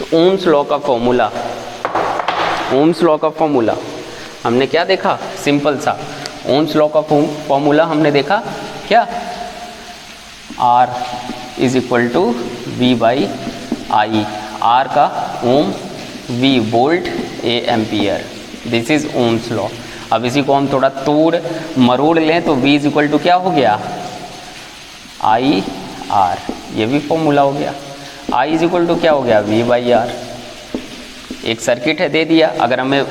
तो Ohm's law का formula, Ohm's law का फॉर्मूला हमने क्या देखा, सिंपल सा ओम्स लॉ का फॉर्मूला हमने देखा क्या, R is equal to V by I, R का ohm, V volt, A ampere, this is ohm's law. अब इसी को हम थोड़ा तोड़ मरोड़ लें तो V इज इक्वल टू क्या हो गया, I R, ये भी फॉर्मूला हो गया। I इज इक्वल टू क्या हो गया, V बाई आर। एक सर्किट है दे दिया, अगर हमें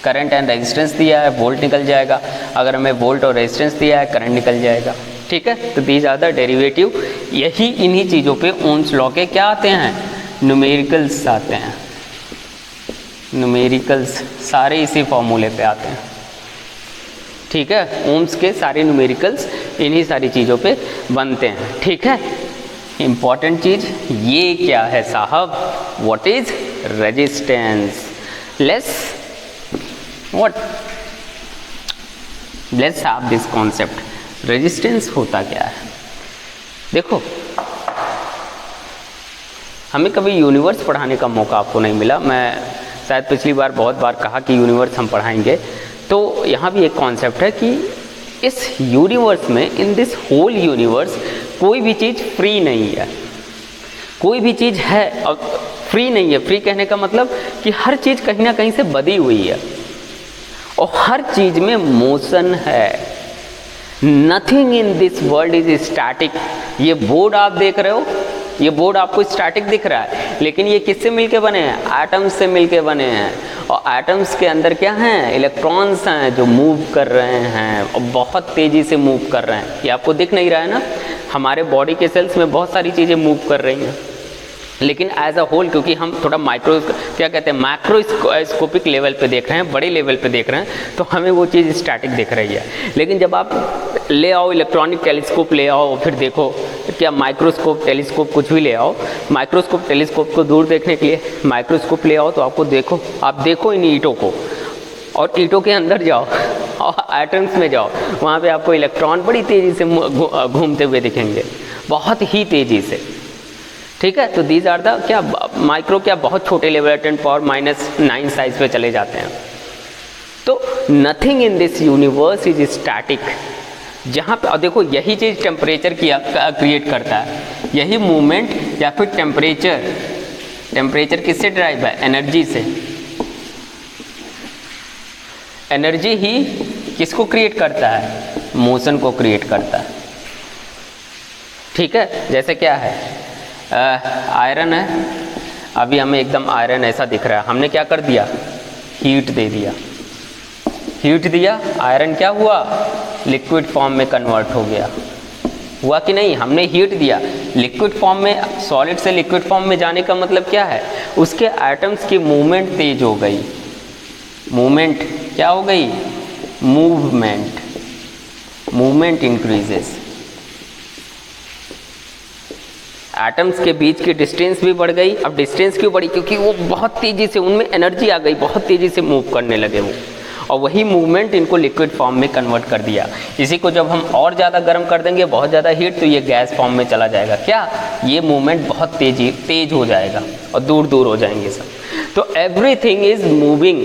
करंट एंड रेजिस्टेंस दिया है वोल्ट निकल जाएगा, अगर हमें वोल्ट और रेजिस्टेंस दिया है करंट निकल जाएगा, ठीक है। तो दीज आर द डेरिवेटिव, यही इन्हीं चीज़ों पे ओम्स लॉ के क्या आते हैं, न्यूमेरिकल्स आते हैं, न्यूमेरिकल्स सारे इसी फॉर्मूले पे आते हैं, ठीक है। ओम्स के सारे न्यूमेरिकल्स इन्हीं सारी चीज़ों पे बनते हैं, ठीक है। इम्पॉर्टेंट चीज़ ये क्या है साहब, what is resistance, let's have this concept. Resistance होता क्या है, देखो हमें कभी यूनिवर्स पढ़ाने का मौका आपको नहीं मिला, मैं शायद पिछली बार बहुत बार कहा कि यूनिवर्स हम पढ़ाएंगे, तो यहाँ भी एक कॉन्सेप्ट है कि इस यूनिवर्स में, इन दिस होल यूनिवर्स, कोई भी चीज़ फ्री नहीं है, कोई भी चीज़ है और फ्री नहीं है। फ्री कहने का मतलब कि हर चीज़ कहीं ना कहीं से बधी हुई है और हर चीज़ में मोशन है। Nothing in this world is static. ये बोर्ड आप देख रहे हो, ये बोर्ड आपको स्टैटिक दिख रहा है, लेकिन ये किससे मिलके बने हैं, एटम्स से मिलके बने हैं, और एटम्स के अंदर क्या हैं, इलेक्ट्रॉन्स हैं जो मूव कर रहे हैं और बहुत तेज़ी से मूव कर रहे हैं। ये आपको दिख नहीं रहा है ना, हमारे बॉडी के सेल्स में बहुत सारी चीज़ें मूव कर रही हैं, लेकिन एज अ होल क्योंकि हम थोड़ा माइक्रो क्या कहते हैं मैक्रोस्कोपिक लेवल पे देख रहे हैं, बड़े लेवल पे देख रहे हैं, तो हमें वो चीज़ स्टैटिक दिख रही है। लेकिन जब आप ले आओ इलेक्ट्रॉनिक टेलीस्कोप ले आओ, फिर देखो क्या माइक्रोस्कोप टेलीस्कोप कुछ भी ले आओ, माइक्रोस्कोप टेलीस्कोप को दूर देखने के लिए माइक्रोस्कोप ले आओ, तो आपको देखो, आप देखो इन ईंटों को और ईंटों के अंदर जाओ और एटम्स में जाओ, वहाँ पे आपको इलेक्ट्रॉन बड़ी तेज़ी से घूमते हुए दिखेंगे, बहुत ही तेज़ी से, ठीक है। तो दीज आर द क्या माइक्रो क्या बहुत छोटे लेवल 10⁻⁹ साइज पे चले जाते हैं। तो nothing in this universe is static, जहाँ पे और देखो यही चीज़ टेम्परेचर क्रिएट करता है, यही मूवमेंट या फिर टेम्परेचर किससे ड्राइव है, एनर्जी से। एनर्जी ही किसको क्रिएट करता है, मोशन को क्रिएट करता है, ठीक है। जैसे क्या है, आयरन है, अभी हमें एकदम आयरन ऐसा दिख रहा है, हमने क्या कर दिया, हीट दे दिया, हीट दिया, आयरन क्या हुआ, लिक्विड फॉर्म में कन्वर्ट हो गया, हुआ कि नहीं, हमने हीट दिया, लिक्विड फॉर्म में, सॉलिड से लिक्विड फॉर्म में जाने का मतलब क्या है, उसके एटम्स की मूवमेंट तेज हो गई, मूवमेंट क्या हो गई, मूवमेंट इंक्रीजेस, एटम्स के बीच की डिस्टेंस भी बढ़ गई। अब डिस्टेंस क्यों बढ़ी, क्योंकि वो बहुत तेज़ी से, उनमें एनर्जी आ गई, बहुत तेज़ी से मूव करने लगे वो, और वही मूवमेंट इनको लिक्विड फॉर्म में कन्वर्ट कर दिया। इसी को जब हम और ज़्यादा गर्म कर देंगे, बहुत ज़्यादा हीट, तो ये गैस फॉर्म में चला जाएगा, क्या, ये मूवमेंट बहुत तेज हो जाएगा और दूर दूर हो जाएंगे सब। तो एवरीथिंग इज मूविंग,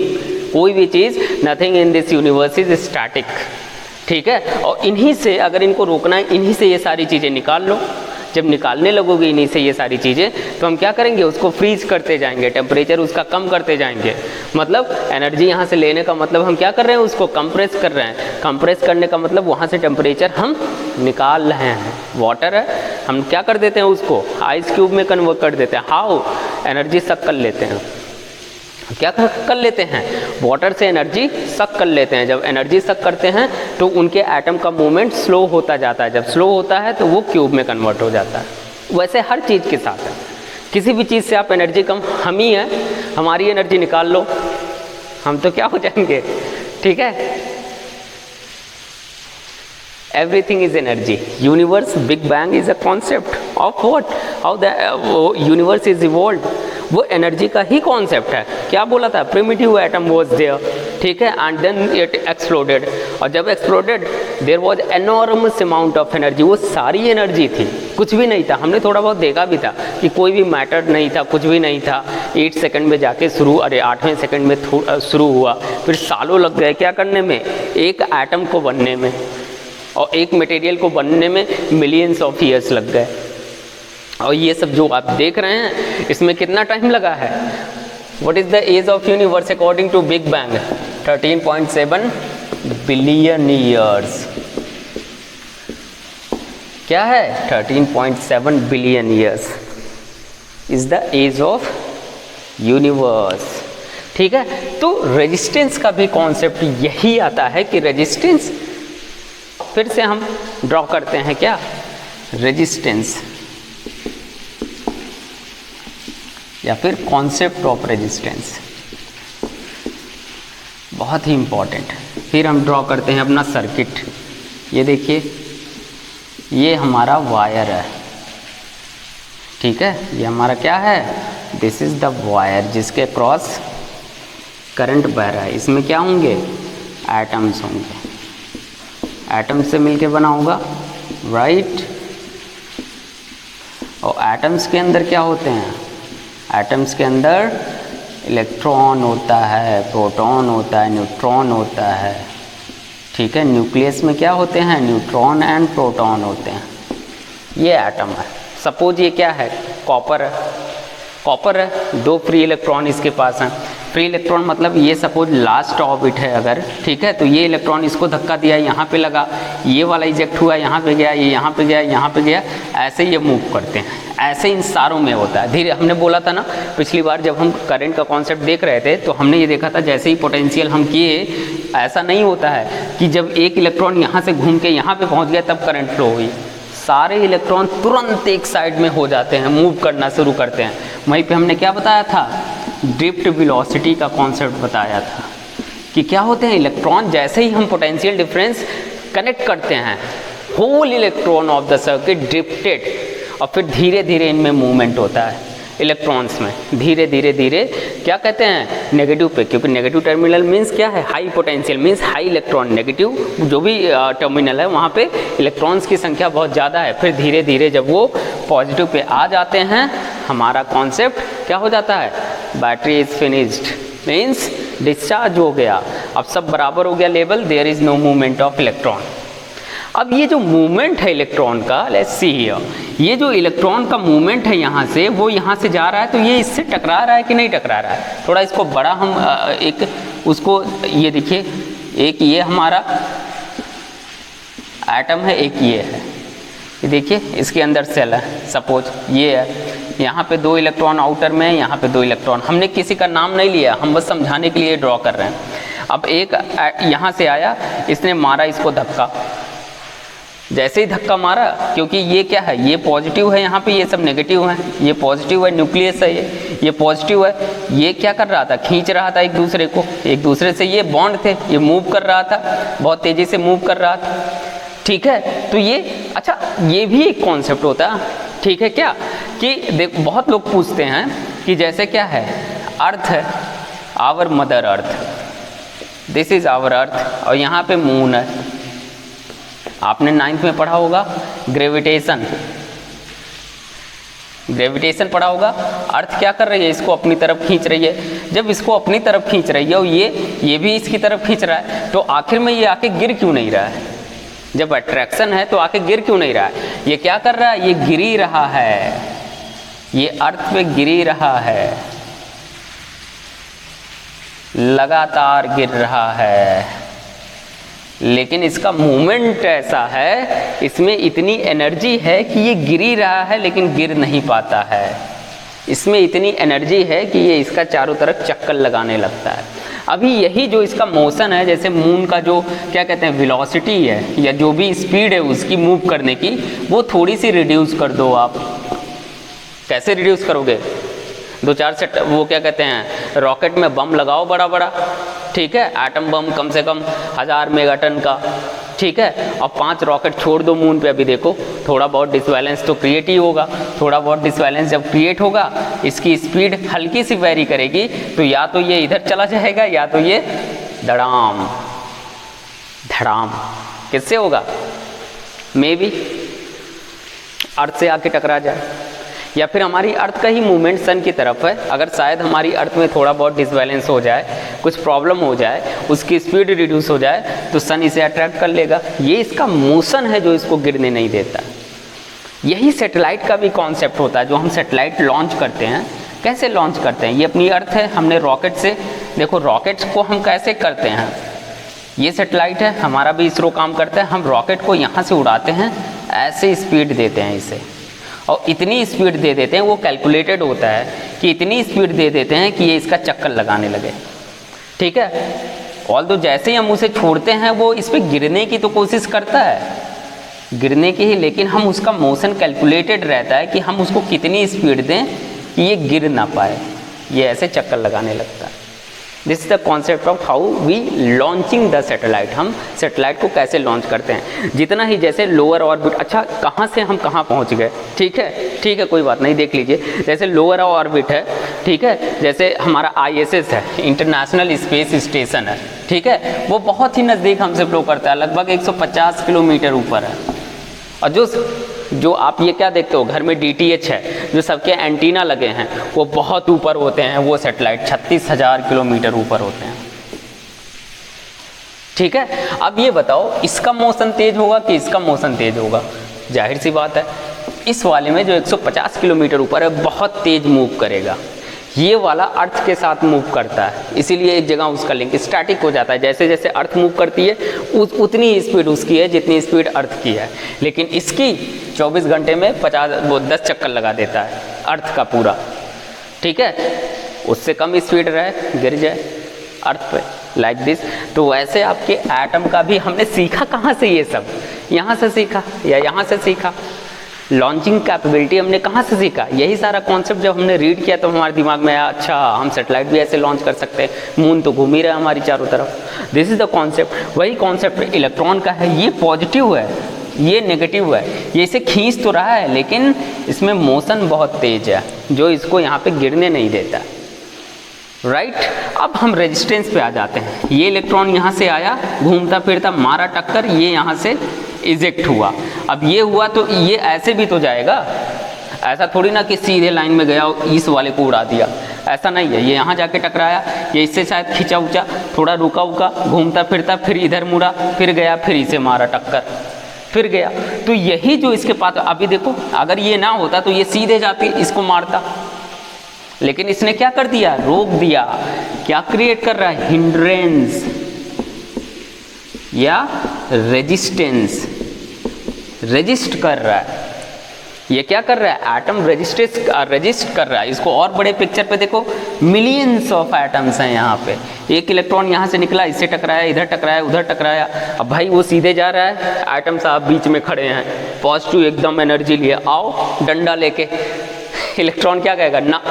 कोई भी चीज़, nothing in this universe is static, ठीक है। और इन्हीं से अगर इनको रोकना है, इन्हीं से ये सारी चीज़ें निकाल लो। जब निकालने लगोगे इन्हीं से ये सारी चीज़ें, तो हम क्या करेंगे, उसको फ्रीज करते जाएंगे, टेम्परेचर उसका कम करते जाएंगे, मतलब एनर्जी यहाँ से लेने का मतलब हम क्या कर रहे हैं, उसको कंप्रेस कर रहे हैं, कंप्रेस करने का मतलब वहाँ से टेम्परेचर हम निकाल रहे हैं। वाटर है, हम क्या कर देते हैं, उसको आइस क्यूब में कन्वर्ट कर देते हैं, हाउ, एनर्जी सक कर लेते हैं, क्या कर लेते हैं, वाटर से एनर्जी सक कर लेते हैं। जब एनर्जी सक करते हैं तो उनके एटम का मूवमेंट स्लो होता जाता है, जब स्लो होता है तो वो क्यूब में कन्वर्ट हो जाता है। वैसे हर चीज़ के साथ है, किसी भी चीज़ से आप एनर्जी कम, हम ही हैं, हमारी एनर्जी निकाल लो, हम तो क्या हो जाएंगे, ठीक है। Everything is energy. Universe, Big Bang is a concept of what? How the universe is evolved. वो एनर्जी का ही कॉन्सेप्ट है। क्या बोला था, प्रिमिटिव एटम वाज देयर, ठीक है, एंड देन इट एक्सप्लोडेड, और जब exploded there was enormous amount of energy, वो सारी एनर्जी थी, कुछ भी नहीं था। हमने थोड़ा बहुत देखा भी था कि कोई भी मैटर नहीं था, कुछ भी नहीं था। 8 सेकंड में जाके शुरू, अरे 8वें सेकंड में शुरू हुआ, फिर सालों लग गए क्या करने में, एक एटम को बनने में, और एक मटेरियल को बनने में मिलियंस ऑफ ईयर्स लग गए। और ये सब जो आप देख रहे हैं इसमें कितना टाइम लगा है। What is the age of universe according to big bang? 13.7 billion years. क्या है? 13.7 billion years is the age of universe. ठीक है, तो रेजिस्टेंस का भी कॉन्सेप्ट यही आता है कि रेजिस्टेंस, फिर से हम ड्रॉ करते हैं क्या, रेजिस्टेंस या फिर कॉन्सेप्ट ऑफ रेजिस्टेंस, बहुत ही इंपॉर्टेंट। फिर हम ड्रॉ करते हैं अपना सर्किट। ये देखिए, ये हमारा वायर है, ठीक है, ये हमारा क्या है, दिस इज द वायर जिसके क्रॉस करंट बह रहा है। इसमें क्या होंगे, एटम्स होंगे, एटम्स से मिलके बना होगा, राइट। और एटम्स के अंदर क्या होते हैं, एटम्स के अंदर इलेक्ट्रॉन होता है, प्रोटॉन होता है, न्यूट्रॉन होता है, ठीक है। न्यूक्लियस में क्या होते हैं, न्यूट्रॉन एंड प्रोटॉन होते हैं। ये एटम है। सपोज ये क्या है, कॉपर है, कॉपर है, 2 फ्री इलेक्ट्रॉन इसके पास हैं। फ्री इलेक्ट्रॉन मतलब ये सपोज लास्ट ऑर्बिट है अगर, ठीक है, तो ये इलेक्ट्रॉन इसको धक्का दिया, यहाँ पे लगा, ये वाला इजेक्ट हुआ, यहाँ पे गया, ये यहाँ पे गया, यहाँ पे गया, ऐसे ये मूव करते हैं। ऐसे इन सारों में होता है। धीरे, हमने बोला था ना पिछली बार जब हम करंट का कॉन्सेप्ट देख रहे थे, तो हमने ये देखा था जैसे ही पोटेंशियल हम किए, ऐसा नहीं होता है कि जब एक इलेक्ट्रॉन यहाँ से घूम के यहाँ पे पहुँच गया तब करंट फ्लो हुई। सारे इलेक्ट्रॉन तुरंत एक साइड में हो जाते हैं, मूव करना शुरू करते हैं। वहीं पे हमने क्या बताया था, ड्रिफ्ट वेलोसिटी का कॉन्सेप्ट बताया था कि क्या होते हैं इलेक्ट्रॉन, जैसे ही हम पोटेंशियल डिफरेंस कनेक्ट करते हैं, whole electron of the circuit drifted, और फिर धीरे धीरे इनमें मूवमेंट होता है इलेक्ट्रॉन्स में, धीरे धीरे धीरे क्या कहते हैं, नेगेटिव पे, क्योंकि नेगेटिव टर्मिनल मीन्स क्या है, high potential means high electron, negative जो भी टर्मिनल है वहाँ पे इलेक्ट्रॉन्स की संख्या बहुत ज़्यादा है। फिर धीरे धीरे जब वो पॉजिटिव पे आ जाते हैं, हमारा कॉन्सेप्ट क्या हो जाता है, battery is finished, means discharge हो गया, अब सब बराबर हो गया level, there is no movement of electron. अब ये जो मूवमेंट है इलेक्ट्रॉन का, लेट्स सी हियर, ये जो इलेक्ट्रॉन का मूवमेंट है यहाँ से, वो यहाँ से जा रहा है, तो ये इससे टकरा रहा है कि नहीं टकरा रहा है। थोड़ा इसको बड़ा हम एक उसको, ये देखिए, एक ये हमारा एटम है, एक ये है, ये देखिए इसके अंदर सेल है, सपोज ये है, यहाँ पे 2 इलेक्ट्रॉन आउटर में है, यहाँ पे 2 इलेक्ट्रॉन, हमने किसी का नाम नहीं लिया, हम बस समझाने के लिए ड्रॉ कर रहे हैं। अब एक यहाँ से आया, इसने मारा इसको धक्का, जैसे ही धक्का मारा, क्योंकि ये क्या है, ये पॉजिटिव है, यहाँ पे ये सब नेगेटिव है, ये पॉजिटिव है, न्यूक्लियस है, ये पॉजिटिव है, ये क्या कर रहा था, खींच रहा था एक दूसरे को, एक दूसरे से ये बॉन्ड थे, ये मूव कर रहा था, बहुत तेज़ी से मूव कर रहा था, ठीक है। तो ये, अच्छा, ये भी एक कॉन्सेप्ट होता है, ठीक है क्या, कि देख बहुत लोग पूछते हैं कि जैसे क्या है, अर्थ है, our mother earth, this is our earth, और यहाँ पे मून है। आपने 9th में पढ़ा होगा ग्रेविटेशन, ग्रेविटेशन पढ़ा होगा। अर्थ क्या कर रही है, इसको अपनी तरफ खींच रही है। जब इसको अपनी तरफ खींच रही है और ये भी इसकी तरफ खींच रहा है, तो आखिर में ये आके गिर क्यों नहीं रहा है, जब अट्रैक्शन है तो आके गिर क्यों नहीं रहा है, ये क्या कर रहा है, ये गिर ही रहा है, ये अर्थ पे गिर ही रहा है, लगातार गिर रहा है, लेकिन इसका मूवमेंट ऐसा है, इसमें इतनी एनर्जी है कि ये गिर ही रहा है लेकिन गिर नहीं पाता है। इसमें इतनी एनर्जी है कि ये इसका चारों तरफ चक्कर लगाने लगता है। अभी यही जो इसका मोशन है, जैसे मून का जो क्या कहते हैं वेलोसिटी है, या जो भी स्पीड है उसकी मूव करने की, वो थोड़ी सी रिड्यूस कर दो आप। कैसे रिड्यूस करोगे, 2-4 सेट वो क्या कहते हैं, रॉकेट में बम लगाओ बड़ा बड़ा, ठीक है, एटम बम कम से कम 1000 मेगाटन का, ठीक है, और 5 रॉकेट छोड़ दो मून पे। अभी देखो थोड़ा बहुत डिसबैलेंस तो क्रिएट ही होगा, थोड़ा बहुत डिसबैलेंस जब क्रिएट होगा, इसकी स्पीड हल्की सी वेरी करेगी, तो या तो ये इधर चला जाएगा या तो ये धड़ाम धड़ाम, किससे होगा, मे बी अर्थ से आके टकरा जाए, या फिर हमारी अर्थ का ही मूवमेंट सन की तरफ है, अगर शायद हमारी अर्थ में थोड़ा बहुत डिसबैलेंस हो जाए, कुछ प्रॉब्लम हो जाए, उसकी स्पीड रिड्यूस हो जाए, तो सन इसे अट्रैक्ट कर लेगा। ये इसका मोशन है जो इसको गिरने नहीं देता। यही सैटेलाइट का भी कॉन्सेप्ट होता है। जो हम सैटेलाइट लॉन्च करते हैं, कैसे लॉन्च करते हैं, ये अपनी अर्थ है, हमने रॉकेट से, देखो रॉकेट्स को हम कैसे करते हैं, ये सैटेलाइट है, हमारा भी इसरो काम करता है, हम रॉकेट को यहाँ से उड़ाते हैं, ऐसे स्पीड देते हैं इसे, और इतनी स्पीड दे देते हैं, वो कैलकुलेटेड होता है कि इतनी स्पीड दे देते हैं कि ये इसका चक्कर लगाने लगे, ठीक है। ऑल्दो जैसे ही हम उसे छोड़ते हैं वो इस पर गिरने की तो कोशिश करता है, गिरने की ही, लेकिन हम उसका मोशन कैलकुलेटेड रहता है कि हम उसको कितनी स्पीड दें कि ये गिर ना पाए, ये ऐसे चक्कर लगाने लगता है। This is the concept of how we launching the satellite. हम सैटेलाइट को कैसे लॉन्च करते हैं, जितना ही जैसे लोअर ऑर्बिट, अच्छा कहाँ से हम कहाँ पहुँच गए, ठीक है कोई बात नहीं, देख लीजिए। जैसे लोअर ऑर्बिट है, ठीक है, जैसे हमारा ISS है, इंटरनेशनल स्पेस स्टेशन है, ठीक है, वो बहुत ही नज़दीक हमसे फ्लो करता है, लगभग 150 किलोमीटर ऊपर है। और जो आप ये क्या देखते हो घर में DTH है, जो सबके एंटीना लगे हैं, वो बहुत ऊपर होते हैं, वो सैटेलाइट 36,000 किलोमीटर ऊपर होते हैं, ठीक है। अब ये बताओ इसका मोशन तेज होगा कि इसका मोशन तेज होगा, जाहिर सी बात है इस वाले में जो 150 किलोमीटर ऊपर है बहुत तेज मूव करेगा, ये वाला अर्थ के साथ मूव करता है, इसीलिए एक जगह उसका लिंक स्टैटिक हो जाता है। जैसे जैसे अर्थ मूव करती है उतनी स्पीड उसकी है जितनी स्पीड अर्थ की है, लेकिन इसकी 24 घंटे में 10 चक्कर लगा देता है अर्थ का पूरा, ठीक है। उससे कम स्पीड रहे गिर जाए अर्थ पे, लाइक दिस। तो वैसे आपके एटम का भी हमने सीखा कहाँ से, ये सब यहाँ से सीखा या यहाँ से सीखा। लॉन्चिंग कैपेबिलिटी हमने कहाँ से सीखा, यही सारा कॉन्सेप्ट जब हमने रीड किया तो हमारे दिमाग में आया, अच्छा हम सैटेलाइट भी ऐसे लॉन्च कर सकते हैं, मून तो घूम ही रहा है हमारी चारों तरफ। This is the concept. वही कॉन्सेप्ट इलेक्ट्रॉन का है, ये पॉजिटिव है, ये नेगेटिव है, ये इसे खींच तो रहा है लेकिन इसमें मोशन बहुत तेज है जो इसको यहाँ पे गिरने नहीं देता, राइट। अब हम रेजिस्टेंस पे आ जाते हैं। ये इलेक्ट्रॉन यहाँ से आया, घूमता फिरता मारा टक्कर, ये यहाँ से इजेक्ट हुआ। अब ये हुआ तो ये ऐसे भी तो जाएगा, ऐसा थोड़ी ना कि सीधे लाइन में गया इस वाले को उड़ा दिया, ऐसा नहीं है। ये यहाँ जाके टकराया, ये इससे शायद खींचा उचा, थोड़ा रुका उका, घूमता फिरता फिर इधर मुड़ा, फिर गया, फिर इसे मारा टक्कर, फिर गया। तो यही जो इसके पास, अभी देखो अगर ये ना होता तो ये सीधे जाके इसको मारता, लेकिन इसने क्या कर दिया, रोक दिया। क्या क्रिएट कर रहा है, हिंड्रेंस या रेजिस्टेंस, रेजिस्ट कर रहा है। ये क्या कर रहा है, एटम रेजिस्ट कर रहा है इसको। और बड़े पिक्चर पे देखो, मिलियंस ऑफ एटम्स हैं यहाँ पे। एक इलेक्ट्रॉन यहाँ से निकला, इससे टकराया, इधर टकराया, उधर टकराया। अब भाई वो सीधे जा रहा है, एटम साहब बीच में खड़े हैं, पॉजिटिव एकदम एनर्जी लिए, आओ डंडा लेके। इलेक्ट्रॉन क्या कहेगा, ना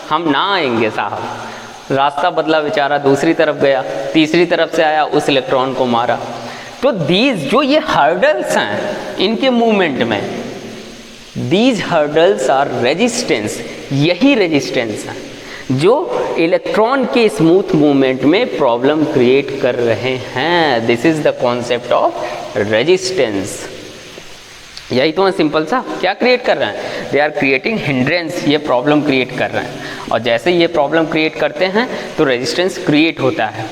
हम ना आएंगे साहब। रास्ता बदला बेचारा, दूसरी तरफ गया, तीसरी तरफ से आया, उस इलेक्ट्रॉन को मारा। तो दीज जो ये हर्डल्स हैं इनके मूवमेंट में, दीज हर्डल्स आर रेजिस्टेंस, यही रेजिस्टेंस है जो इलेक्ट्रॉन के स्मूथ मूवमेंट में प्रॉब्लम क्रिएट कर रहे हैं। This is the concept of resistance. यही तो है सिंपल सा, क्या क्रिएट कर रहे हैं, दे आर क्रिएटिंग हिंड्रेंस, ये प्रॉब्लम क्रिएट कर रहे हैं। और जैसे ये प्रॉब्लम क्रिएट करते हैं तो रेजिस्टेंस क्रिएट होता है,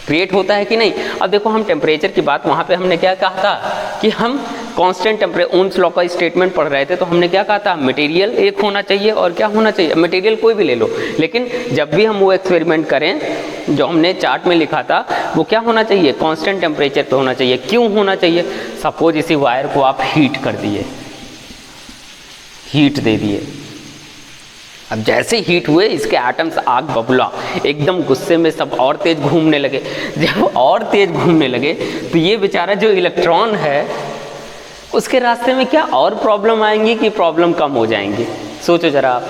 क्रिएट होता है कि नहीं। अब देखो हम टेम्परेचर की बात, वहाँ पे हमने क्या कहा था कि हम कांस्टेंट टेम्परेचर, ओम्स लॉ का स्टेटमेंट पढ़ रहे थे, तो हमने क्या कहा था, मटेरियल एक होना चाहिए और क्या होना चाहिए, मटेरियल कोई भी ले लो, लेकिन जब भी हम वो एक्सपेरिमेंट करें जो हमने चार्ट में लिखा था वो क्या होना चाहिए, कांस्टेंट टेम्परेचर पे होना चाहिए। क्यों होना चाहिए, सपोज इसी वायर को आप हीट कर दिए, हीट दे दिए, अब जैसे हीट हुए इसके एटम्स आग बबुला, एकदम गुस्से में सब और तेज घूमने लगे। जब और तेज घूमने लगे तो ये बेचारा जो इलेक्ट्रॉन है उसके रास्ते में क्या और प्रॉब्लम आएंगी कि प्रॉब्लम कम हो जाएंगी, सोचो जरा आप,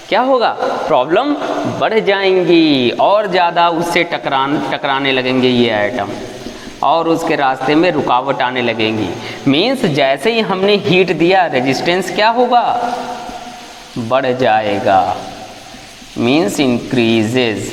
क्या होगा, प्रॉब्लम बढ़ जाएंगी और ज़्यादा उससे टकराने लगेंगे ये एटम और उसके रास्ते में रुकावट आने लगेंगी। मीन्स जैसे ही हमने हीट दिया रेजिस्टेंस क्या होगा, बढ़ जाएगा, मीन्स इंक्रीजेज।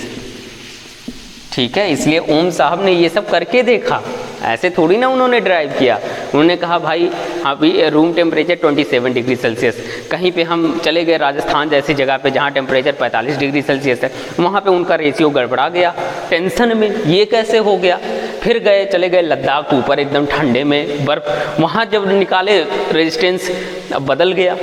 ठीक है, इसलिए ओम साहब ने ये सब करके देखा ऐसे थोड़ी ना उन्होंने ड्राइव किया। उन्होंने कहा भाई अभी रूम टेम्परेचर 27 डिग्री सेल्सियस, कहीं पे हम चले गए राजस्थान जैसी जगह पे जहाँ टेम्परेचर 45 डिग्री सेल्सियस है, वहाँ पे उनका रेशियो गड़बड़ा गया, टेंशन में ये कैसे हो गया। फिर चले गए लद्दाख ऊपर एकदम ठंडे में बर्फ़, वहाँ जब निकाले रेजिस्टेंस बदल गया।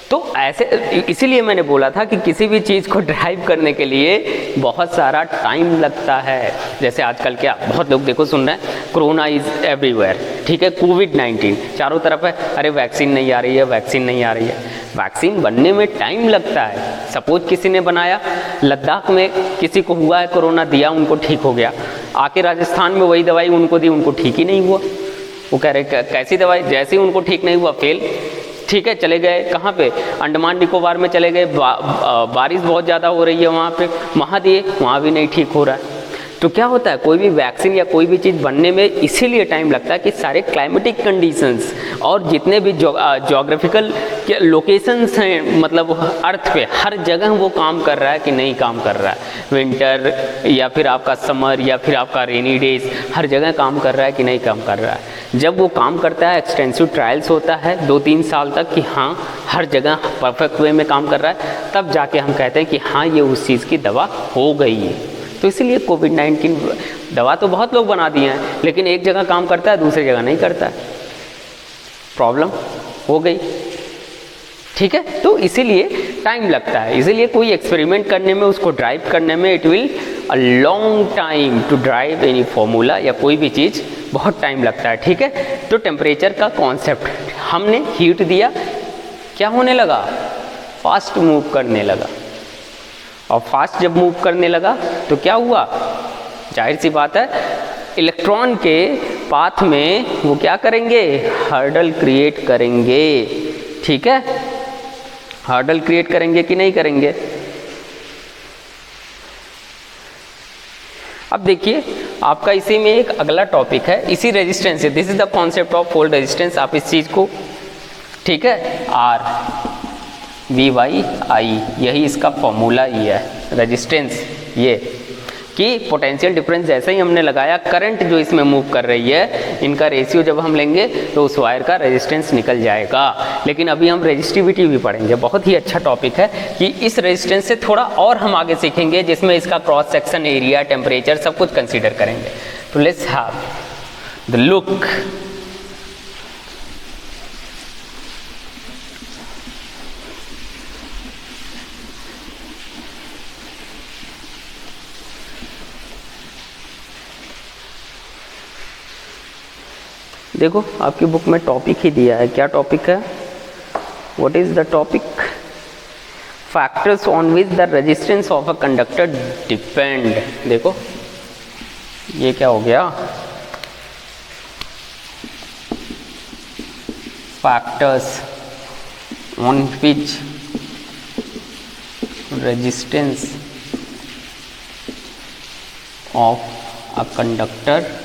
तो ऐसे इसीलिए मैंने बोला था कि किसी भी चीज़ को ड्राइव करने के लिए बहुत सारा टाइम लगता है। जैसे आजकल क्या बहुत लोग देखो सुन रहे हैं, कोरोना इज़ एवरीवेयर, ठीक है, कोविड-19 चारों तरफ है, अरे वैक्सीन नहीं आ रही है, वैक्सीन नहीं आ रही है। वैक्सीन बनने में टाइम लगता है। सपोज किसी ने बनाया, लद्दाख में किसी को हुआ है कोरोना, दिया उनको ठीक हो गया, आके राजस्थान में वही दवाई उनको दी, उनको ठीक ही नहीं हुआ। वो कह रहे कैसी दवाई, जैसे ही उनको ठीक नहीं हुआ फेल, ठीक है, चले गए कहाँ पे, अंडमान निकोबार में चले गए, बारिश बहुत ज़्यादा हो रही है वहाँ पे, वहाँ दिए, वहाँ भी नहीं ठीक हो रहा है। तो क्या होता है, कोई भी वैक्सीन या कोई भी चीज़ बनने में इसीलिए टाइम लगता है कि सारे क्लाइमेटिक कंडीशंस और जितने भी जोग्राफिकल लोकेशंस हैं, मतलब अर्थ पे हर जगह वो काम कर रहा है कि नहीं काम कर रहा है, विंटर या फिर आपका समर या फिर आपका रेनी डेज, हर जगह काम कर रहा है कि नहीं काम कर रहा है। जब वो काम करता है, एक्सटेंसिव ट्रायल्स होता है 2-3 साल तक कि हाँ हर जगह परफेक्ट वे में काम कर रहा है, तब जाके हम कहते हैं कि हाँ ये उस चीज़ की दवा हो गई है। तो इसीलिए कोविड-19 दवा तो बहुत लोग बना दिए हैं, लेकिन एक जगह काम करता है दूसरी जगह नहीं करता है, प्रॉब्लम हो गई, ठीक है। तो इसीलिए टाइम लगता है, इसीलिए कोई एक्सपेरिमेंट करने में, उसको ड्राइव करने में it will a long time to drive any formula या कोई भी चीज़, बहुत टाइम लगता है, ठीक है। तो टेम्परेचर का कॉन्सेप्ट, हमने हीट दिया, क्या होने लगा, फास्ट मूव करने लगा, और फास्ट जब मूव करने लगा तो क्या हुआ, जाहिर सी बात है इलेक्ट्रॉन के पाथ में वो क्या करेंगे, हर्डल क्रिएट करेंगे, ठीक है। हर्डल क्रिएट करेंगे कि नहीं करेंगे। अब देखिए आपका इसी में एक अगला टॉपिक है, इसी रेजिस्टेंस से, this is the concept of fold resistance, आप इस चीज़ को, ठीक है, आर वी वाई आई, यही इसका फॉर्मूला ही है रेजिस्टेंस, ये कि पोटेंशियल डिफरेंस जैसे ही हमने लगाया, करंट जो इसमें मूव कर रही है, इनका रेशियो जब हम लेंगे तो उस वायर का रेजिस्टेंस निकल जाएगा। लेकिन अभी हम रेजिस्टिविटी भी पढ़ेंगे, बहुत ही अच्छा टॉपिक है कि इस रेजिस्टेंस से थोड़ा और हम आगे सीखेंगे, जिसमें इसका क्रॉस सेक्शन एरिया, टेम्परेचर सब कुछ कंसिडर करेंगे। तो लेट्स हैव द लुक। देखो आपकी बुक में टॉपिक ही दिया है, क्या टॉपिक है, what is the topic, factors on which the resistance of a conductor depend. देखो ये क्या हो गया, factors on which resistance of a conductor